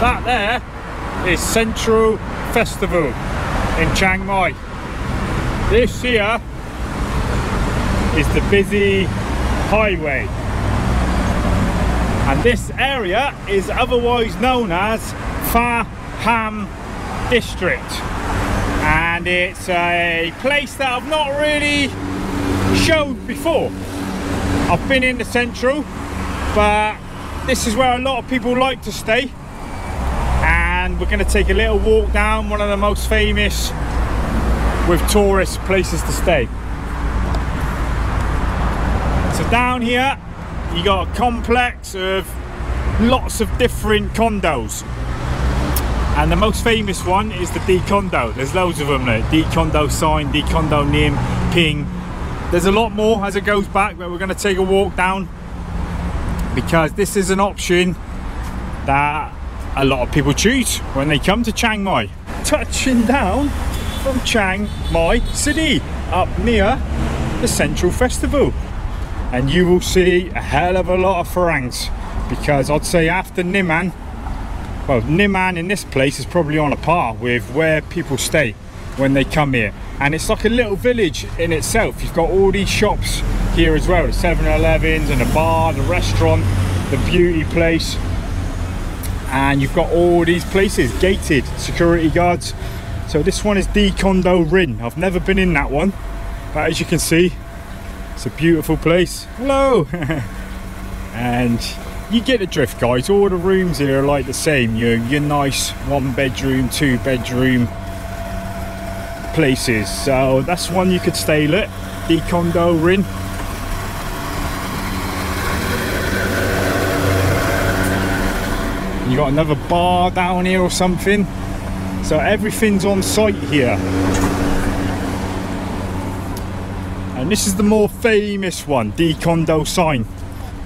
That there is Central Festival in Chiang Mai. This here is the busy highway. And this area is otherwise known as Phra Ham District. And it's a place that I've not really showed before. I've been in the Central, but this is where a lot of people like to stay. And we're going to take a little walk down one of the most famous with tourist places to stay. So down here you got a complex of lots of different condos, and the most famous one is the Dcondo. There's loads of them there. Dcondo sign, Dcondo Nim, Ping. There's a lot more as it goes back, but we're going to take a walk down because this is an option that a lot of people choose when they come to Chiang Mai. Touching down from Chiang Mai City, up near the Central Festival. And you will see a hell of a lot of Farangs, because I'd say after Niman, well, Niman in this place is probably on a par with where people stay when they come here. And it's like a little village in itself. You've got all these shops here as well, the 7-Elevens and the bar, the restaurant, the beauty place. And you've got all these places gated, security guards. So this one is Dcondo Rin. I've never been in that one, but as you can see, it's a beautiful place. Hello. And you get the drift, guys. All the rooms here are like the same. Your nice 1-bedroom, 2-bedroom places. So that's one you could stay lit. Dcondo Rin. You got another bar down here or something. So everything's on site here. And this is the more famous one, Dcondo sign.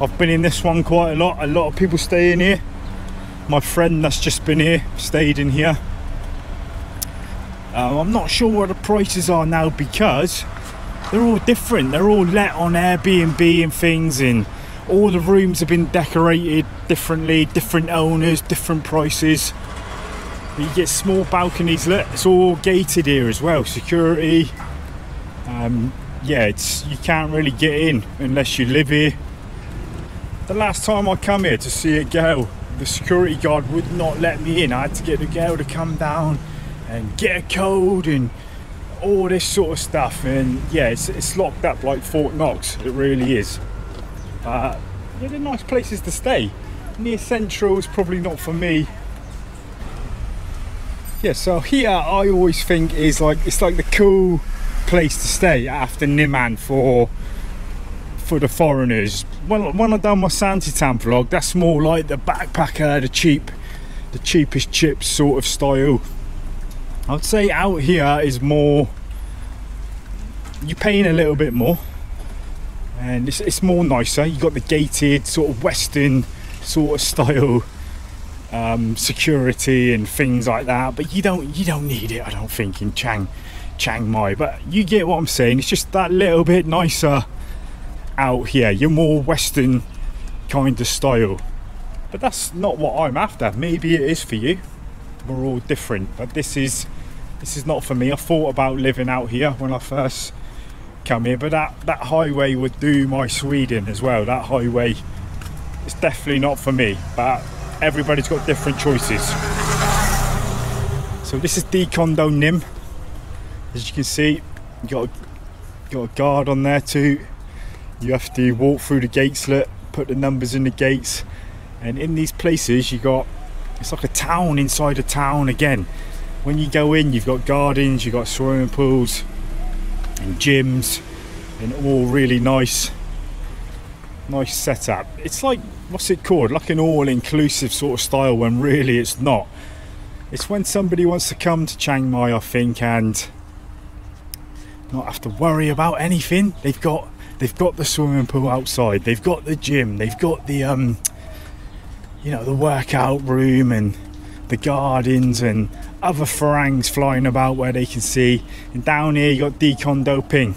I've been in this one quite a lot. A lot of people stay in here. My friend that's just been here stayed in here. I'm not sure what the prices are now because they're all different. They're all let on Airbnb and things, and all the rooms have been decorated differently, different owners, different prices. But you get small balconies lit. It's all gated here as well, security. Yeah, you can't really get in unless you live here. The last time I come here to see a girl, the security guard would not let me in. I had to get the girl to come down and get a code and all this sort of stuff. And yeah, it's locked up like Fort Knox. It really is. Yeah, they're nice places to stay. Near Central is probably not for me. Yeah, so here I always think is like, it's like the cool place to stay after Niman for the foreigners. When I done my Santitan vlog, that's more like the backpacker, the cheapest chips sort of style. I'd say out here is more, you're paying a little bit more, and it's more nicer. You got the gated sort of Western sort of style security and things like that, but you don't need it, I don't think, in Chiang Mai. But you get what I'm saying. It's just that little bit nicer out here. You're more Western kind of style, but that's not what I'm after. Maybe it is for you. We're all different, but this is not for me. I thought about living out here when I first come here, but that highway would do my Sweden as well. That highway is definitely not for me, but everybody's got different choices. So this is Dcondo Nim. As you can see, you got a guard on there too. You have to walk through the gates, put the numbers in the gates, and in these places it's like a town inside a town again. When you go in, you've got gardens, you've got swimming pools and gyms, and all really nice setup. It's like, what's it called, like an all-inclusive sort of style, when really it's not. It's when somebody wants to come to Chiang Mai, I think, and not have to worry about anything. They've got the swimming pool outside, they've got the gym, they've got the you know, the workout room and the gardens and other Farangs flying about where they can see. And down here you got Dcondo Ping.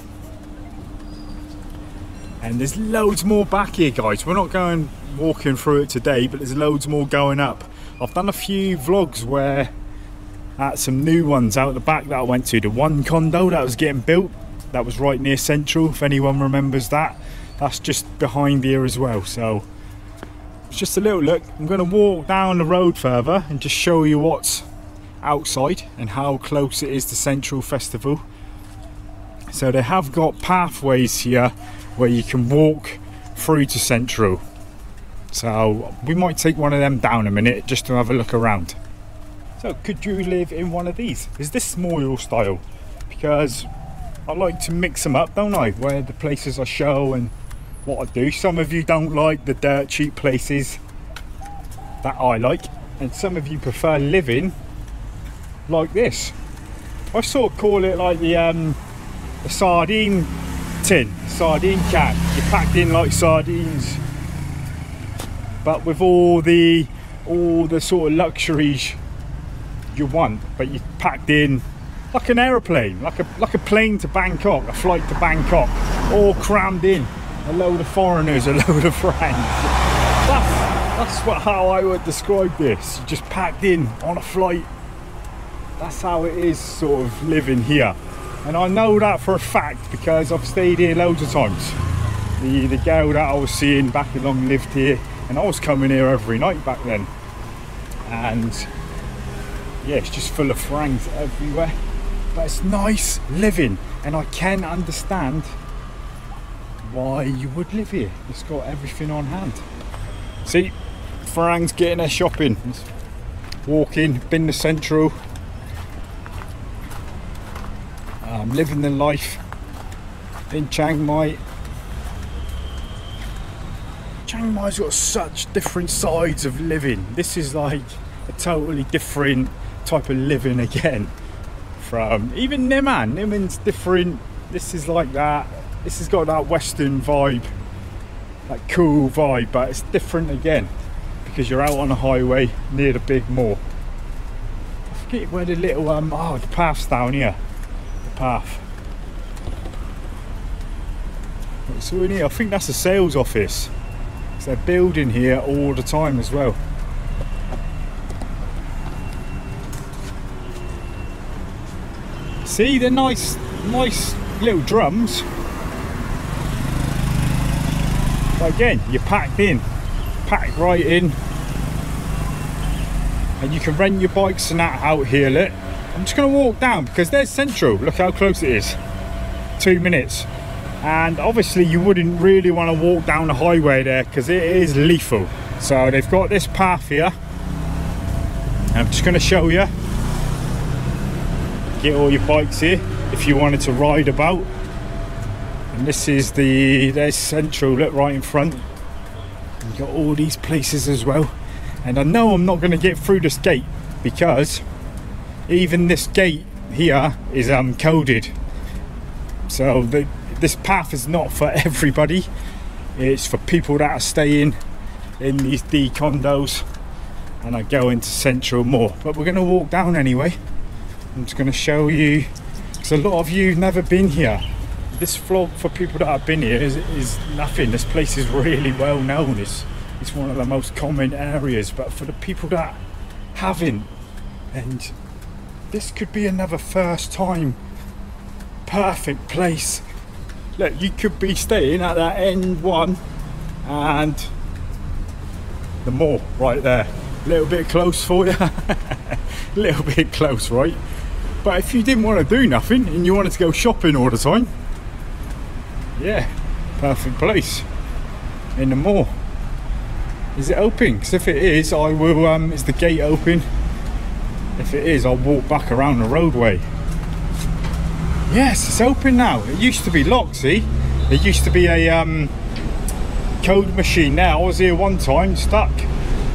And there's loads more back here, guys. We're not going walking through it today, but there's loads more going up. I've done a few vlogs where at some new ones out the back that I went to. The one condo that was getting built, that was right near Central, if anyone remembers that. That's just behind here as well. So it's just a little look. I'm going to walk down the road further and just show you what's outside and how close it is to Central Festival. So they have got pathways here where you can walk through to Central. So we might take one of them down a minute just to have a look around. So could you live in one of these? Is this more your style? Because I like to mix them up, don't I? Where the places I show and what I do. Some of you don't like the dirt cheap places that I like, and some of you prefer living like this. I sort of call it like the sardine tin, sardine can. You're packed in like sardines, but with all the sort of luxuries you want, but you're packed in like an aeroplane, like a plane to Bangkok, a flight to Bangkok, all crammed in, a load of foreigners, a load of friends. That's how I would describe this. You're just packed in on a flight. That's how it is sort of living here, and I know that for a fact because I've stayed here loads of times. The girl that I was seeing back along lived here, and I was coming here every night back then, and yeah, it's just full of Farangs everywhere. But it's nice living, and I can understand why you would live here. It's got everything on hand. See, Farangs getting their shopping, walking, been to Central, living the life in Chiang Mai. Chiang Mai's got such different sides of living. This is like a totally different type of living again from even Niman. Niman's different. This is like that. This has got that Western vibe, like cool vibe, but it's different again because you're out on a highway near the big mall. I forget where the little oh, the path's down here. The path. So in here, I think that's a sales office. So they're building here all the time as well. See, they're nice little drums. But again, you're packed right in, and you can rent your bikes and that out here. Look, I'm just going to walk down because there's Central. Look how close it is. 2 minutes. And obviously you wouldn't really want to walk down the highway there because it is lethal. So they've got this path here. I'm just going to show you. Get all your bikes here if you wanted to ride about. And this is there's Central, look, right in front. You've got all these places as well. And I know I'm not going to get through this gate because even this gate here is coded. So this path is not for everybody. It's for people that are staying in these Dcondos and are going to Central more. But we're going to walk down anyway. I'm just going to show you, because a lot of you have never been here. This vlog for people that have been here is nothing. This place is really well known. It's one of the most common areas, but for the people that haven't, and this could be another first time perfect place. Look, you could be staying at that end one and the mall right there. A little bit close for you. A little bit close, right? But if you didn't want to do nothing and you wanted to go shopping all the time, yeah, perfect place in the mall. Is it open? Because if it is, I will, is the gate open? If it is, I'll walk back around the roadway. Yes, it's open now. It used to be locked, see? There used to be a code machine there. I was here one time, stuck.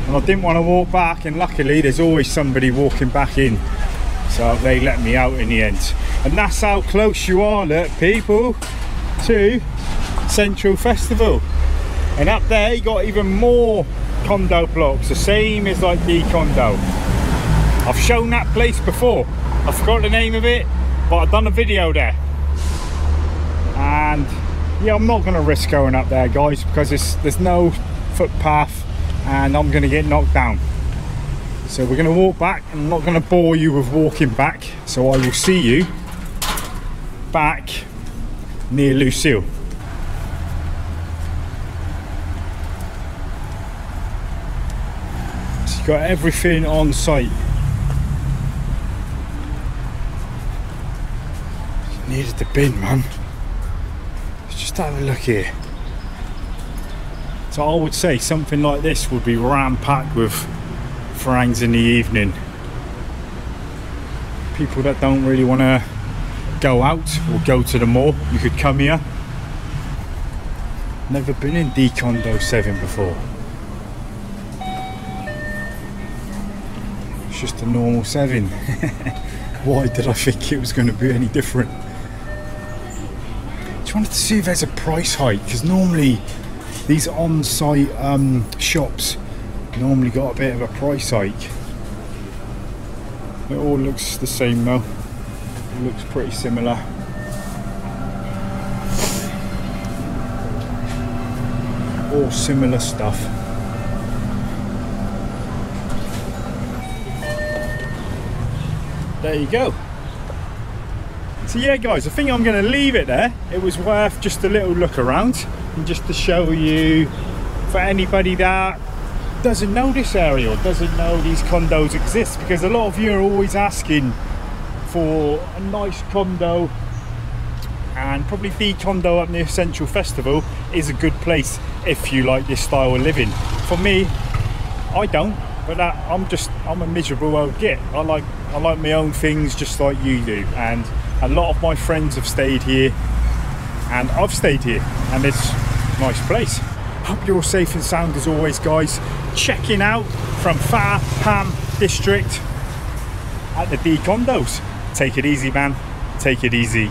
And I didn't want to walk back, and luckily there's always somebody walking back in. So they let me out in the end. And that's how close you are, look, people, to Central Festival. And up there you got even more condo blocks, the same as like Dcondo. I've shown that place before. I forgot the name of it, but I've done a video there. And yeah, I'm not going to risk going up there, guys, because there's no footpath and I'm going to get knocked down. So we're going to walk back. I'm not going to bore you with walking back, so I will see you back near Lucille. So you've got everything on site. Needed the bin, man. Let's just have a look here. So I would say something like this would be ram-packed with Farangs in the evening. People that don't really want to go out or go to the mall, you could come here. Never been in Dcondo 7 before. It's just a normal 7. Why did I think it was going to be any different? Just wanted to see if there's a price hike, because normally these on-site shops normally got a bit of a price hike. It all looks the same though. It looks pretty similar. All similar stuff. There you go. So yeah guys, I think I'm going to leave it there. It was worth just a little look around and just to show you, for anybody that doesn't know this area or doesn't know these condos exist, because a lot of you are always asking for a nice condo, and probably Dcondo up near Central Festival is a good place if you like this style of living. For me, I don't, but I'm a miserable old git. I like my own things just like you do, and a lot of my friends have stayed here and I've stayed here, and it's a nice place. Hope you're all safe and sound as always guys. Checking out from Phra Pham district at the Dcondos. Take it easy man, take it easy.